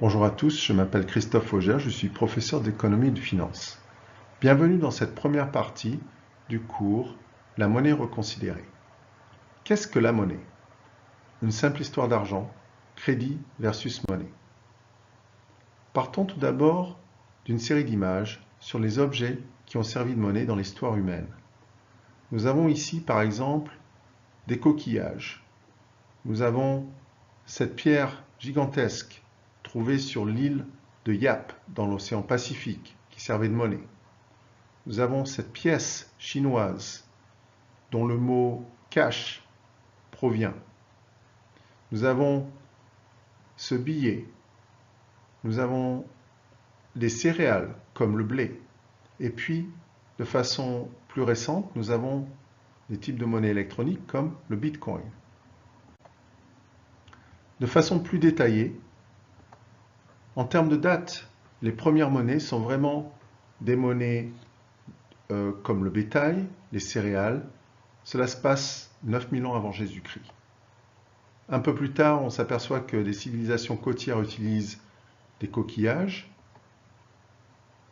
Bonjour à tous, je m'appelle Christophe Auger, je suis professeur d'économie et de finance. Bienvenue dans cette première partie du cours La monnaie reconsidérée. Qu'est-ce que la monnaie? Une simple histoire d'argent, crédit versus monnaie. Partons tout d'abord d'une série d'images sur les objets qui ont servi de monnaie dans l'histoire humaine. Nous avons ici par exemple des coquillages. Nous avons cette pierre gigantesque trouvée sur l'île de Yap dans l'océan Pacifique qui servait de monnaie. Nous avons cette pièce chinoise dont le mot cash provient. Nous avons ce billet. Nous avons des céréales comme le blé. Et puis, de façon plus récente, nous avons des types de monnaie électronique comme le Bitcoin. De façon plus détaillée, en termes de date, les premières monnaies sont vraiment des monnaies comme le bétail, les céréales. Cela se passe 9000 ans avant Jésus-Christ. Un peu plus tard, on s'aperçoit que des civilisations côtières utilisent des coquillages.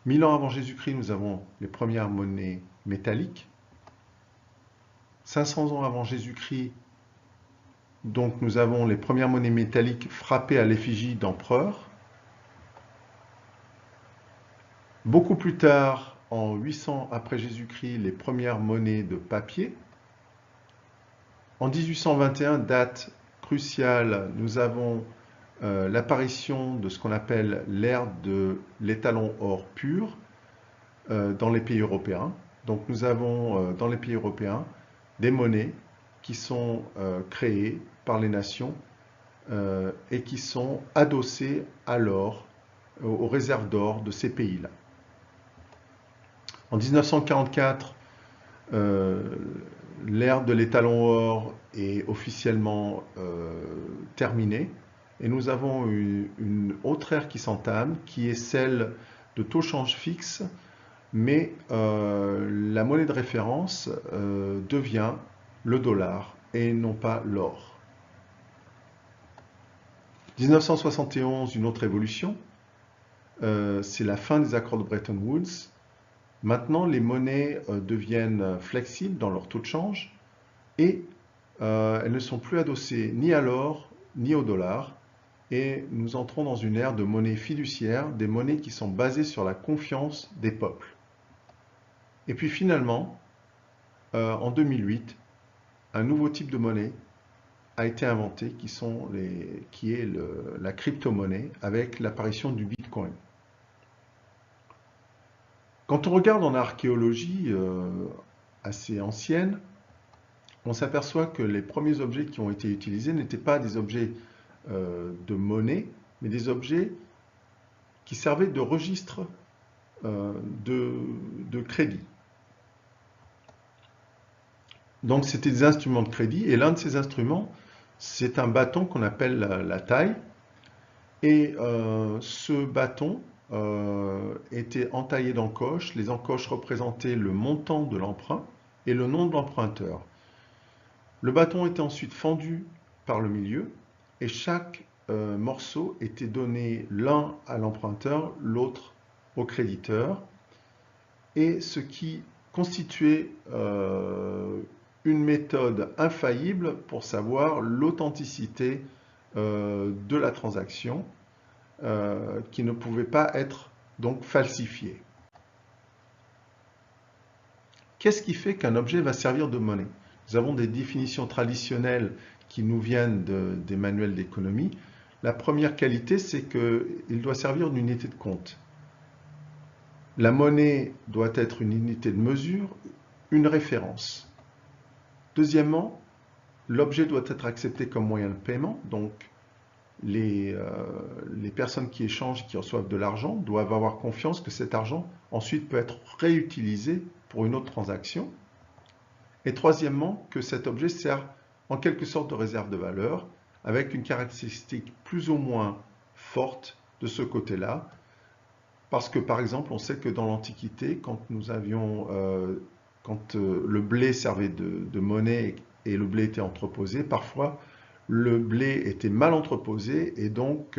1000 ans avant Jésus-Christ, nous avons les premières monnaies métalliques. 500 ans avant Jésus-Christ, donc nous avons les premières monnaies métalliques frappées à l'effigie d'empereurs. Beaucoup plus tard, en 800 après Jésus-Christ, les premières monnaies de papier. En 1821, date cruciale, nous avons l'apparition de ce qu'on appelle l'ère de l'étalon or pur dans les pays européens. Donc nous avons dans les pays européens des monnaies qui sont créées par les nations et qui sont adossées à l'or, aux réserves d'or de ces pays-là. En 1944, l'ère de l'étalon or est officiellement terminée et nous avons une autre ère qui s'entame, qui est celle de taux change fixe, mais la monnaie de référence devient le dollar et non pas l'or. 1971, une autre évolution, c'est la fin des accords de Bretton Woods. Maintenant, les monnaies deviennent flexibles dans leur taux de change et elles ne sont plus adossées ni à l'or ni au dollar. Et nous entrons dans une ère de monnaie fiduciaire, des monnaies qui sont basées sur la confiance des peuples. Et puis finalement, en 2008, un nouveau type de monnaie a été inventé qui est la crypto-monnaie avec l'apparition du Bitcoin. Quand on regarde en archéologie assez ancienne, on s'aperçoit que les premiers objets qui ont été utilisés n'étaient pas des objets de monnaie, mais des objets qui servaient de registre de crédit. Donc c'était des instruments de crédit, et l'un de ces instruments, c'est un bâton qu'on appelle la taille, et ce bâton était entaillé d'encoches. Les encoches représentaient le montant de l'emprunt et le nom de l'emprunteur. Le bâton était ensuite fendu par le milieu et chaque morceau était donné l'un à l'emprunteur, l'autre au créditeur, et ce qui constituait une méthode infaillible pour savoir l'authenticité de la transaction qui ne pouvait pas être donc falsifiée. Qu'est-ce qui fait qu'un objet va servir de monnaie? Nous avons des définitions traditionnelles qui nous viennent des manuels d'économie. La première qualité, c'est qu'il doit servir d'unité de compte. La monnaie doit être une unité de mesure, une référence. Deuxièmement, l'objet doit être accepté comme moyen de paiement, donc les personnes qui échangent, qui reçoivent de l'argent, doivent avoir confiance que cet argent ensuite peut être réutilisé pour une autre transaction. Et troisièmement, que cet objet sert en quelque sorte de réserve de valeur, avec une caractéristique plus ou moins forte de ce côté-là, parce que par exemple, on sait que dans l'Antiquité, quand le blé servait de monnaie et le blé était entreposé, parfois le blé était mal entreposé et donc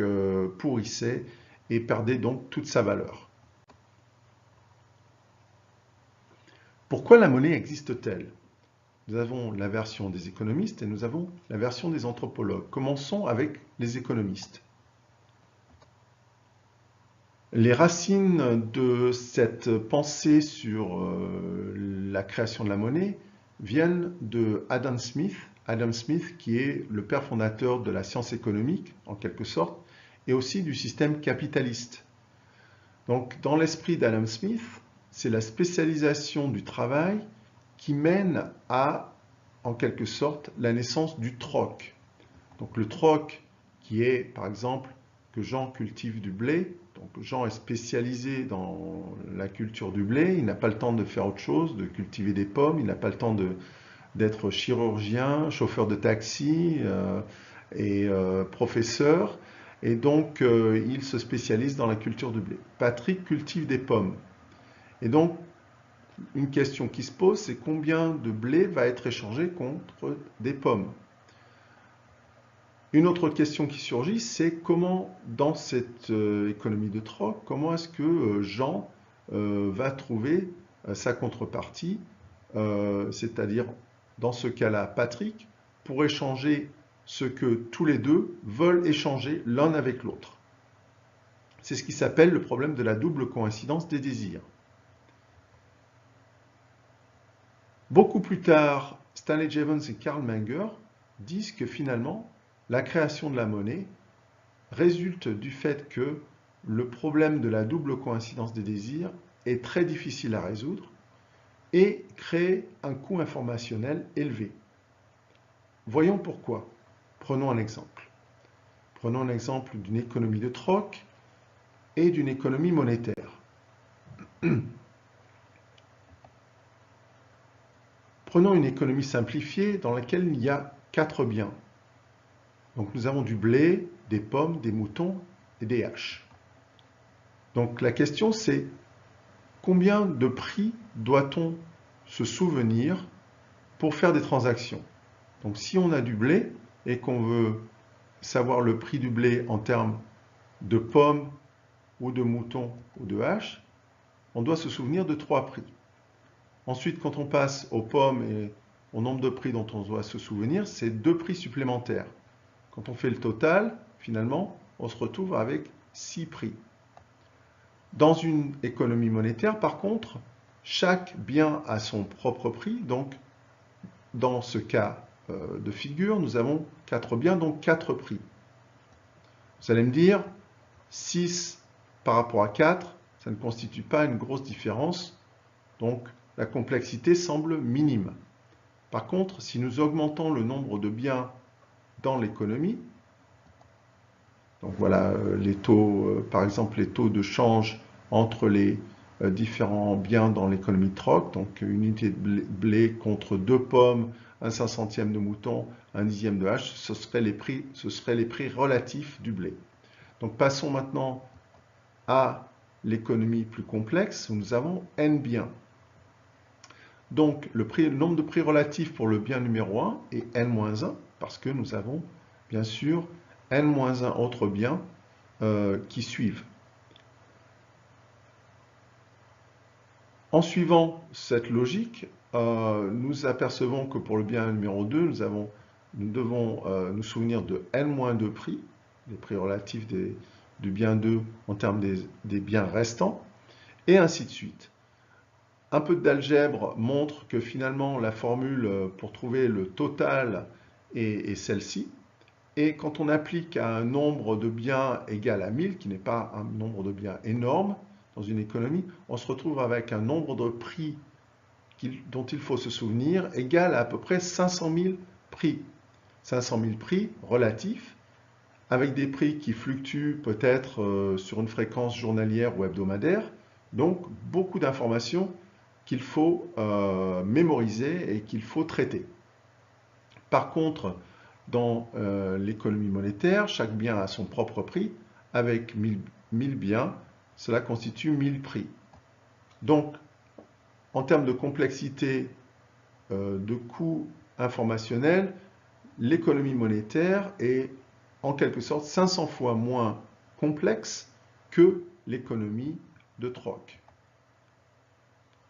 pourrissait et perdait donc toute sa valeur. Pourquoi la monnaie existe-t-elle? Nous avons la version des économistes et nous avons la version des anthropologues. Commençons avec les économistes. Les racines de cette pensée sur la création de la monnaie viennent de Adam Smith. Adam Smith qui est le père fondateur de la science économique, en quelque sorte, et aussi du système capitaliste. Donc, dans l'esprit d'Adam Smith, c'est la spécialisation du travail qui mène à, en quelque sorte, la naissance du troc. Donc, le troc qui est, par exemple, que Jean cultive du blé. Donc Jean est spécialisé dans la culture du blé, il n'a pas le temps de faire autre chose, de cultiver des pommes, il n'a pas le temps d'être chirurgien, chauffeur de taxi et professeur. Et donc il se spécialise dans la culture du blé. Patrick cultive des pommes. Et donc une question qui se pose, c'est combien de blé va être échangé contre des pommes? Une autre question qui surgit, c'est comment, dans cette économie de troc, comment est-ce que Jean va trouver sa contrepartie, c'est-à-dire, dans ce cas-là, Patrick, pour échanger ce que tous les deux veulent échanger l'un avec l'autre. C'est ce qui s'appelle le problème de la double coïncidence des désirs. Beaucoup plus tard, Stanley Jevons et Karl Menger disent que finalement, la création de la monnaie résulte du fait que le problème de la double coïncidence des désirs est très difficile à résoudre et crée un coût informationnel élevé. Voyons pourquoi. Prenons un exemple. Prenons l'exemple d'une économie de troc et d'une économie monétaire. Prenons une économie simplifiée dans laquelle il y a 4 biens. Donc nous avons du blé, des pommes, des moutons et des haches. Donc la question c'est combien de prix doit-on se souvenir pour faire des transactions? Donc si on a du blé et qu'on veut savoir le prix du blé en termes de pommes ou de moutons ou de haches, on doit se souvenir de 3 prix. Ensuite, quand on passe aux pommes et au nombre de prix dont on doit se souvenir, c'est 2 prix supplémentaires. Quand on fait le total, finalement, on se retrouve avec 6 prix. Dans une économie monétaire, par contre, chaque bien a son propre prix. Donc, dans ce cas de figure, nous avons 4 biens, donc 4 prix. Vous allez me dire, 6 par rapport à 4, ça ne constitue pas une grosse différence. Donc, la complexité semble minime. Par contre, si nous augmentons le nombre de biens dans l'économie, donc voilà les taux, par exemple les taux de change entre les différents biens dans l'économie de troc, donc une unité de blé contre 2 pommes, un 500e de mouton, un 10e de hache, ce seraient les prix relatifs du blé. Donc passons maintenant à l'économie plus complexe où nous avons n biens. Donc le nombre de prix relatifs pour le bien numéro 1 est n-1 parce que nous avons bien sûr n-1 autres biens qui suivent. En suivant cette logique, nous apercevons que pour le bien numéro 2, nous devons nous souvenir de n-2 prix, les prix relatifs du bien 2 en termes des biens restants, et ainsi de suite. Un peu d'algèbre montre que finalement la formule pour trouver le total est celle-ci. Et quand on applique à un nombre de biens égal à 1000, qui n'est pas un nombre de biens énorme dans une économie, on se retrouve avec un nombre de prix dont il faut se souvenir égal à peu près 500 000 prix. 500 000 prix relatifs, avec des prix qui fluctuent peut-être sur une fréquence journalière ou hebdomadaire. Donc beaucoup d'informations qu'il faut mémoriser et qu'il faut traiter. Par contre, dans l'économie monétaire, chaque bien a son propre prix. Avec 1000 biens, cela constitue 1000 prix. Donc, en termes de complexité de coût informationnel, l'économie monétaire est en quelque sorte 500 fois moins complexe que l'économie de troc.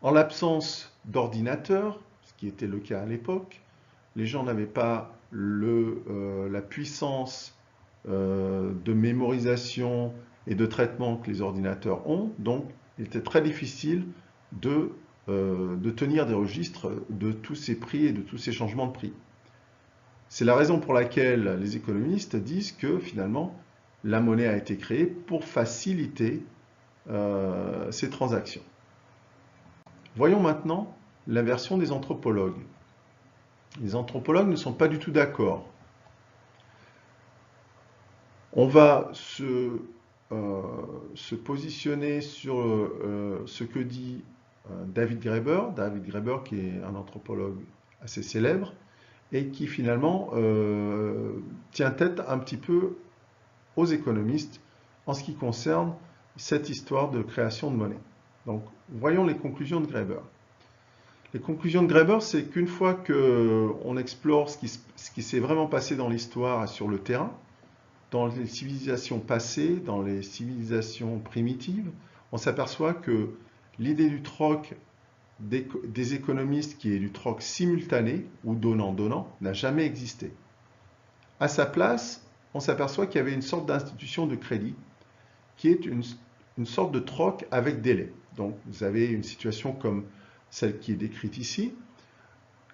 En l'absence d'ordinateurs, ce qui était le cas à l'époque, les gens n'avaient pas la puissance de mémorisation et de traitement que les ordinateurs ont, donc il était très difficile de tenir des registres de tous ces prix et de tous ces changements de prix. C'est la raison pour laquelle les économistes disent que finalement la monnaie a été créée pour faciliter ces transactions. Voyons maintenant la version des anthropologues. Les anthropologues ne sont pas du tout d'accord. On va se positionner sur ce que dit David Graeber. David Graeber qui est un anthropologue assez célèbre et qui finalement tient tête un petit peu aux économistes en ce qui concerne cette histoire de création de monnaie. Donc, voyons les conclusions de Graeber. Les conclusions de Graeber, c'est qu'une fois qu'on explore ce qui s'est vraiment passé dans l'histoire et sur le terrain, dans les civilisations passées, dans les civilisations primitives, on s'aperçoit que l'idée du troc des économistes, qui est du troc simultané ou donnant-donnant, n'a jamais existé. À sa place, on s'aperçoit qu'il y avait une sorte d'institution de crédit qui est une sorte de troc avec délai. Donc, vous avez une situation comme celle qui est décrite ici.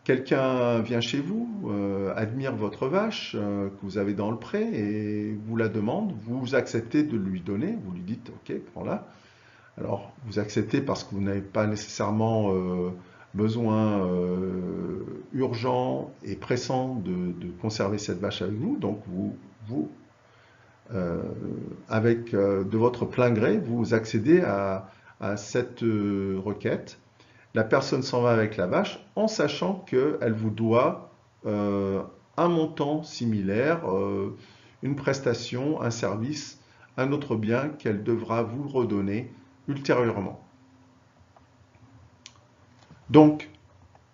Quelqu'un vient chez vous, admire votre vache que vous avez dans le pré et vous la demande, vous acceptez de lui donner, vous lui dites « Ok, prends-la ». Alors, vous acceptez parce que vous n'avez pas nécessairement besoin urgent et pressant de conserver cette vache avec vous, donc avec de votre plein gré, vous accédez à cette requête. La personne s'en va avec la vache en sachant qu'elle vous doit un montant similaire, une prestation, un service, un autre bien qu'elle devra vous redonner ultérieurement. Donc,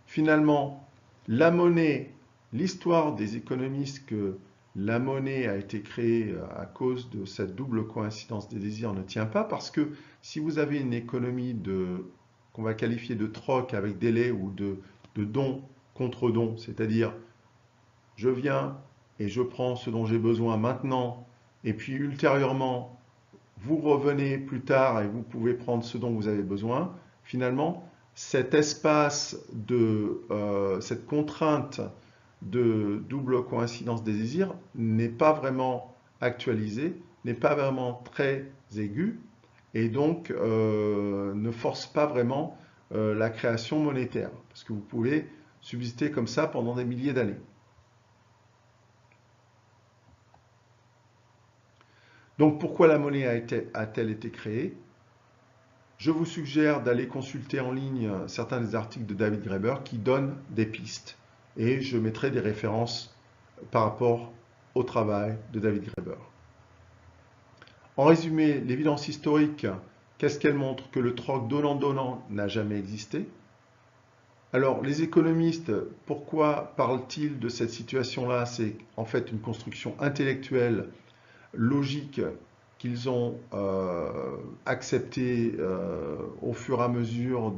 finalement, la monnaie, l'histoire des économistes que la monnaie a été créée à cause de cette double coïncidence des désirs ne tient pas parce que si vous avez une économie qu'on va qualifier de troc avec délai ou de don contre don, c'est-à-dire je viens et je prends ce dont j'ai besoin maintenant et puis ultérieurement vous revenez plus tard et vous pouvez prendre ce dont vous avez besoin, finalement cet espace cette contrainte de double coïncidence des désirs n'est pas vraiment actualisé, n'est pas vraiment très aigu et donc ne force pas vraiment la création monétaire parce que vous pouvez subsister comme ça pendant des milliers d'années. Donc pourquoi la monnaie a-t-elle été créée? Je vous suggère d'aller consulter en ligne certains des articles de David Graeber qui donnent des pistes et je mettrai des références par rapport au travail de David Graeber. En résumé, l'évidence historique, qu'est-ce qu'elle montre? Que le troc donnant-donnant n'a jamais existé. Alors, les économistes, pourquoi parlent-ils de cette situation-là? C'est en fait une construction intellectuelle, logique, qu'ils ont acceptée au fur et à mesure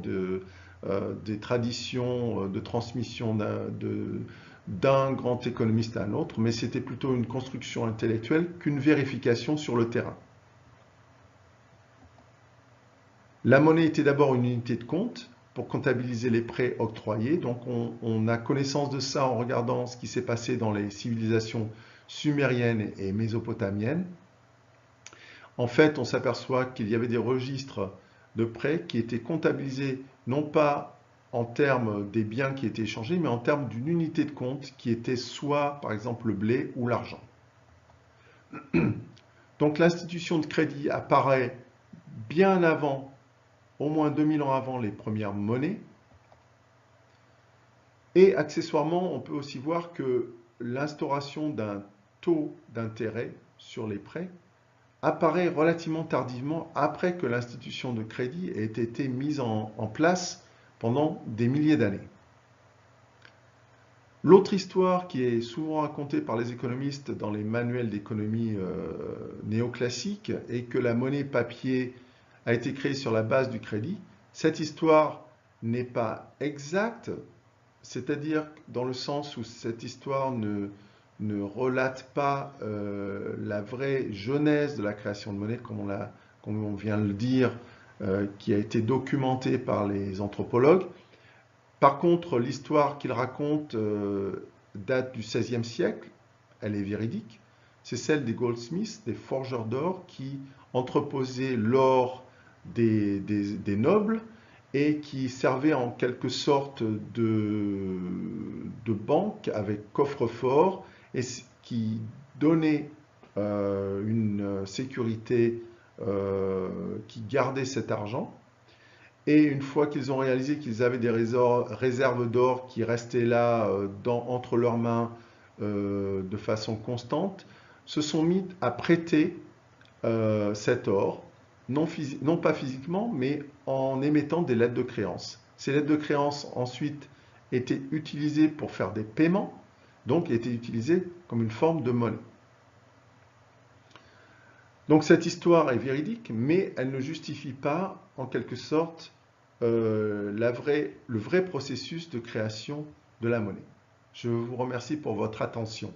des traditions de transmission d'un grand économiste à un autre, mais c'était plutôt une construction intellectuelle qu'une vérification sur le terrain. La monnaie était d'abord une unité de compte pour comptabiliser les prêts octroyés. Donc on a connaissance de ça en regardant ce qui s'est passé dans les civilisations sumériennes et mésopotamiennes. En fait, on s'aperçoit qu'il y avait des registres de prêts qui étaient comptabilisés non pas en termes des biens qui étaient échangés, mais en termes d'une unité de compte qui était soit, par exemple, le blé ou l'argent. Donc l'institution de crédit apparaît bien avant, au moins 2000 ans avant les premières monnaies. Et accessoirement, on peut aussi voir que l'instauration d'un taux d'intérêt sur les prêts apparaît relativement tardivement après que l'institution de crédit ait été mise en place pendant des milliers d'années. L'autre histoire qui est souvent racontée par les économistes dans les manuels d'économie néoclassiques est que la monnaie papier a été créée sur la base du crédit. Cette histoire n'est pas exacte, c'est-à-dire dans le sens où cette histoire ne relate pas la vraie genèse de la création de monnaie, comme on vient de le dire, qui a été documentée par les anthropologues. Par contre, l'histoire qu'il raconte date du XVIe siècle, elle est véridique. C'est celle des goldsmiths, des forgeurs d'or, qui entreposaient l'or des nobles et qui servaient en quelque sorte de banque avec coffre-fort et qui donnait une sécurité qui gardait cet argent. Et une fois qu'ils ont réalisé qu'ils avaient des réserves d'or qui restaient là entre leurs mains de façon constante, se sont mis à prêter cet or, non pas physiquement, mais en émettant des lettres de créance. Ces lettres de créance ensuite étaient utilisées pour faire des paiements, donc étaient utilisées comme une forme de monnaie. Donc cette histoire est véridique, mais elle ne justifie pas, en quelque sorte, le vrai processus de création de la monnaie. Je vous remercie pour votre attention.